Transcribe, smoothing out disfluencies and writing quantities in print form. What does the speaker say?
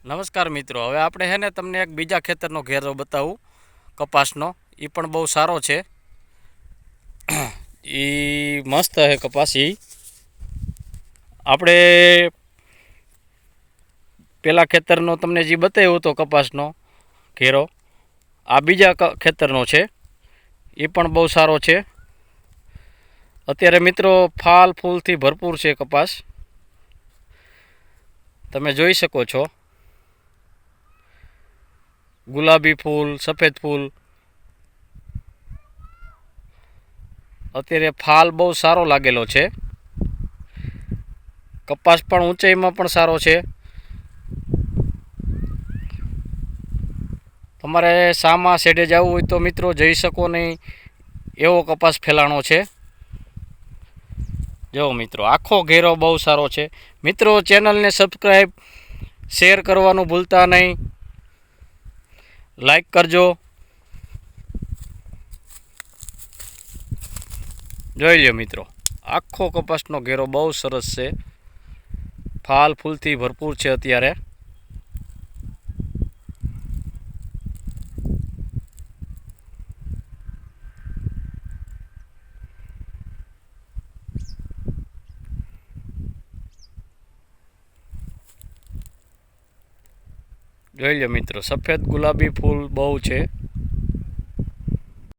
નમસ્કાર મિત્રો, હવે આપણે છે ને તમને એક બીજા ખેતરનો ઘેરો બતાવું કપાસનો. એ પણ બહુ સારો છે. એ મસ્ત છે કપાસ. એ આપણે પેલા ખેતરનો તમને જે બતાવ્યો હતો કપાસનો ઘેરો, આ બીજા ખેતરનો છે. એ પણ બહુ સારો છે. અત્યારે મિત્રો ફાલ ફૂલથી ભરપૂર છે કપાસ, તમે જોઈ શકો છો. ગુલાબી ફૂલ, સફેદ ફૂલ. અત્યારે ફાલ બહુ સારો લાગેલો છે. કપાસ પણ ઊંચાઈમાં પણ સારો છે. તમારે સામા શેઢે જવું હોય તો મિત્રો જઈ શકો નહીં, એવો કપાસ ફેલાણો છે. જો મિત્રો, આખો ઘેરો બહુ સારો છે. મિત્રો, ચેનલને સબસ્ક્રાઈબ, શેર કરવાનું ભૂલતા નહીં, લાઈક કરજો. જોઈ લ્યો મિત્રો, આખો કપાસનો ઘેરો બહુ સરસ છે. ફાલ ફૂલથી ભરપૂર છે. અત્યારે જોઈ લો મિત્રો, સફેદ ગુલાબી ફૂલ બહુ છે.